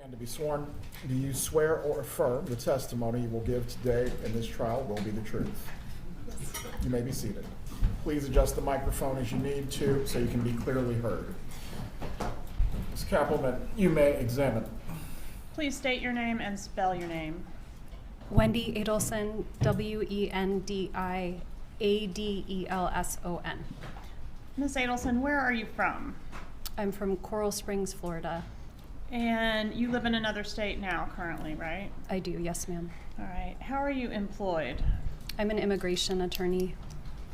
And to be sworn, do you swear or affirm the testimony you will give today in this trial will be the truth? Yes. You may be seated. Please adjust the microphone as you need to so you can be clearly heard. Ms. Cappleman, you may examine. Please state your name and spell your name. Wendi Adelson, Wendiadelson. Ms. Adelson, where are you from? I'm from Coral Springs, Florida. And you live in another state now currently, right? I do, yes ma'am. All right. How are you employed? I'm an immigration attorney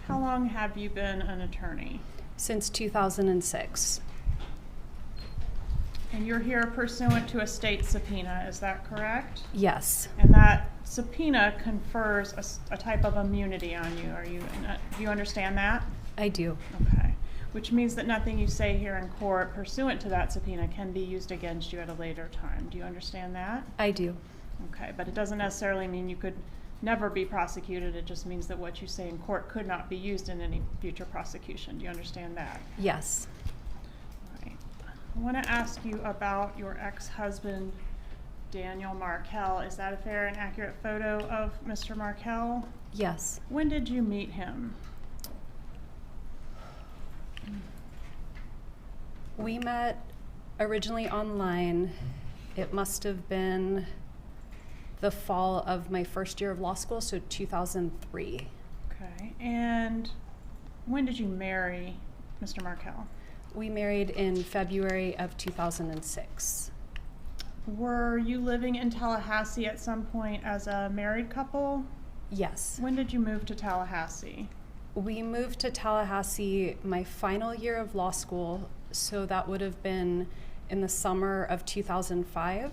How long have you been an attorney? since 2006. And you're here pursuant to a state subpoena, is that correct? Yes, And that subpoena confers a type of immunity on you. Do you understand that? I do. Okay. Which means that nothing you say here in court pursuant to that subpoena can be used against you at a later time. Do you understand that? I do. Okay, but it doesn't necessarily mean you could never be prosecuted. It just means that what you say in court could not be used in any future prosecution. Do you understand that? Yes. All right. I want to ask you about your ex-husband, Daniel Markel. Is that a fair and accurate photo of Mr. Markel? Yes. When did you meet him? We met originally online. It must have been the fall of my first year of law school, so 2003. Okay. And when did you marry Mr. Markel? We married in February of 2006. Were you living in Tallahassee at some point as a married couple? Yes. When did you move to Tallahassee? We moved to Tallahassee my final year of law school, so that would have been in the summer of 2005.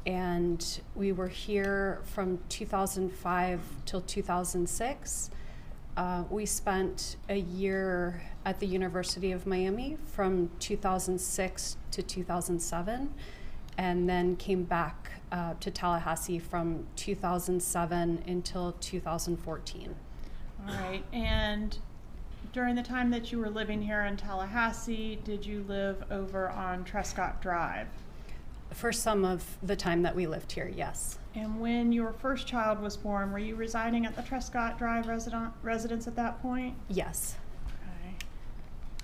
And we were here from 2005 till 2006. We spent a year at the University of Miami from 2006 to 2007, and then came back to Tallahassee from 2007 until 2014. All right. And during the time that you were living here in Tallahassee, did you live over on Trescott Drive? For some of the time that we lived here, yes. And when your first child was born, were you residing at the Trescott Drive residence at that point? Yes. Okay.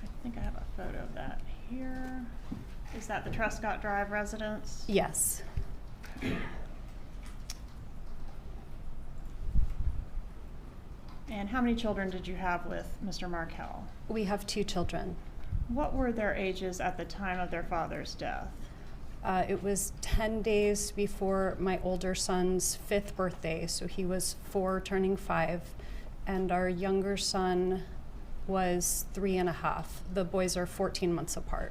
I think I have a photo of that here. Is that the Trescott Drive residence? Yes. And how many children did you have with Mr. Markel? We have 2 children. What were their ages at the time of their father's death? It was 10 days before my older son's 5th birthday, so he was 4 turning 5, and our younger son was 3.5. The boys are 14 months apart.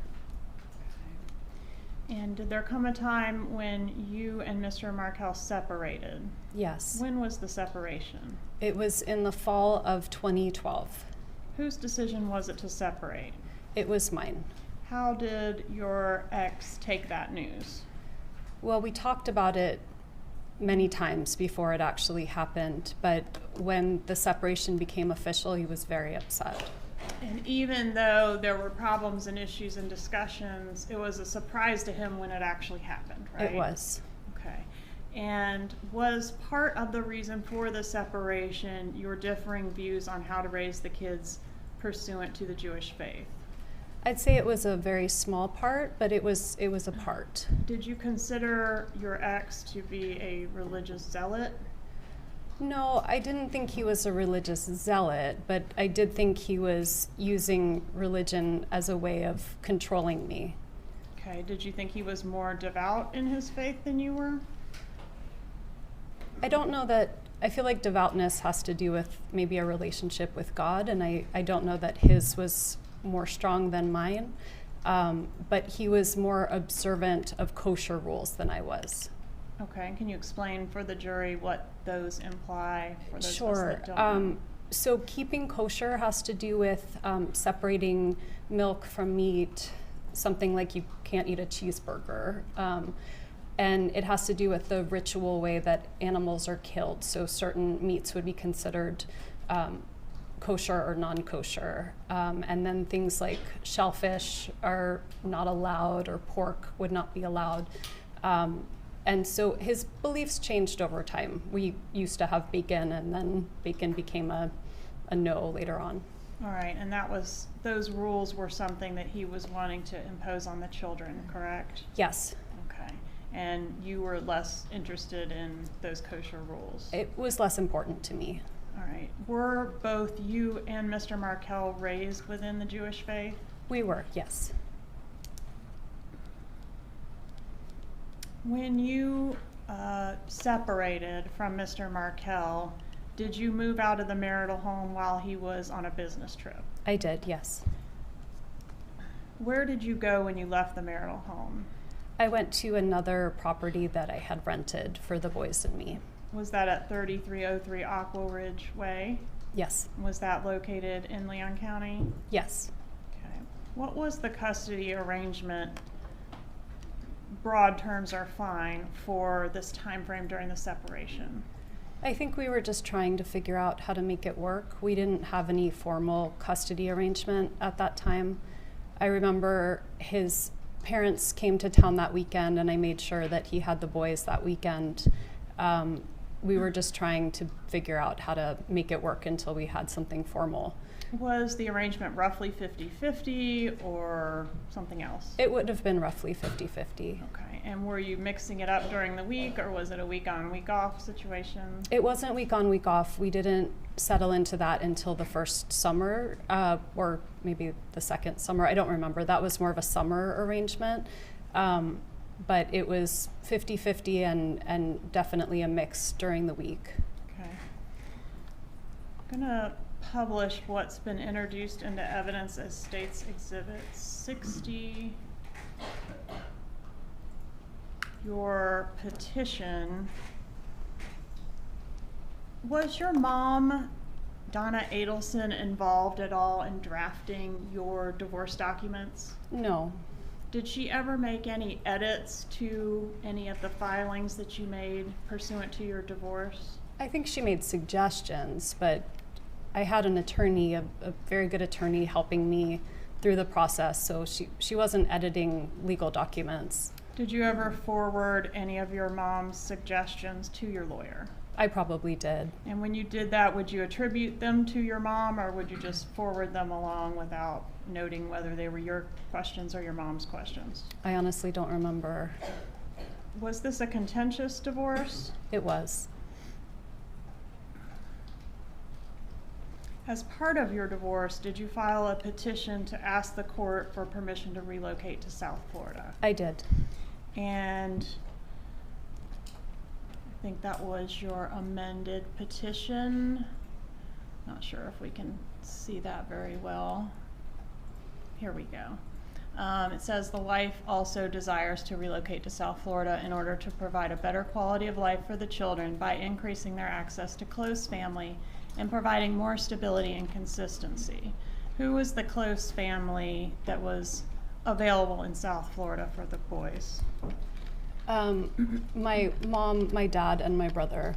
And did there come a time when you and Mr. Markel separated? Yes. When was the separation? It was in the fall of 2012. Whose decision was it to separate? It was mine. How did your ex take that news? Well, we talked about it many times before it actually happened, but when the separation became official, he was very upset. And even though there were problems and issues and discussions, it was a surprise to him when it actually happened, right? It was. Okay. And was part of the reason for the separation your differing views on how to raise the kids pursuant to the Jewish faith? I'd say it was a very small part, but it was a part. Did you consider your ex to be a religious zealot? No, I didn't think he was a religious zealot, but I did think he was using religion as a way of controlling me. Okay. Did you think he was more devout in his faith than you were? I don't know that. I feel like devoutness has to do with maybe a relationship with God, and I don't know that his was more strong than mine, but he was more observant of kosher rules than I was. Okay, and can you explain for the jury what those imply for those of us Sure. that don't know? So keeping kosher has to do with separating milk from meat, something like you can't eat a cheeseburger. And it has to do with the ritual way that animals are killed. So certain meats would be considered kosher or non-kosher. And then things like shellfish are not allowed, or pork would not be allowed. And so his beliefs changed over time. We used to have bacon, and then bacon became a no later on. All right, and those rules were something that he was wanting to impose on the children, correct? Yes. Okay, and you were less interested in those kosher rules? It was less important to me. All right, were both you and Mr. Markel raised within the Jewish faith? We were, yes. When you separated from Mr. Markel, did you move out of the marital home while he was on a business trip? I did, yes. Where did you go when you left the marital home? I went to another property that I had rented for the boys and me. Was that at 3303 Aqua Ridge Way? Yes. Was that located in Leon County? Yes. Okay. What was the custody arrangement? Broad terms are fine for this time frame during the separation. I think we were just trying to figure out how to make it work. We didn't have any formal custody arrangement at that time. I remember his parents came to town that weekend, and I made sure that he had the boys that weekend. We were just trying to figure out how to make it work until we had something formal. Was the arrangement roughly 50-50 or something else? It would have been roughly 50-50. Okay, and were you mixing it up during the week, or was it a week on, week off situation? It wasn't week on, week off. We didn't settle into that until the first summer, or maybe the second summer. I don't remember. That was more of a summer arrangement. But it was 50-50 and definitely a mix during the week. Okay. I'm gonna publish what's been introduced into evidence as State's Exhibit 60. Your petition. Was your mom, Donna Adelson, involved at all in drafting your divorce documents? No. Did she ever make any edits to any of the filings that you made pursuant to your divorce? I think she made suggestions, but I had an attorney, a very good attorney, helping me through the process, so she wasn't editing legal documents. Did you ever forward any of your mom's suggestions to your lawyer? I probably did. And when you did that, would you attribute them to your mom, or would you just forward them along without noting whether they were your questions or your mom's questions? I honestly don't remember. Was this a contentious divorce? It was. As part of your divorce, did you file a petition to ask the court for permission to relocate to South Florida? I did. And I think that was your amended petition. Not sure if we can see that very well. Here we go. It says the wife also desires to relocate to South Florida in order to provide a better quality of life for the children by increasing their access to close family and providing more stability and consistency. Who was the close family that was available in South Florida for the boys? My mom, my dad, and my brother.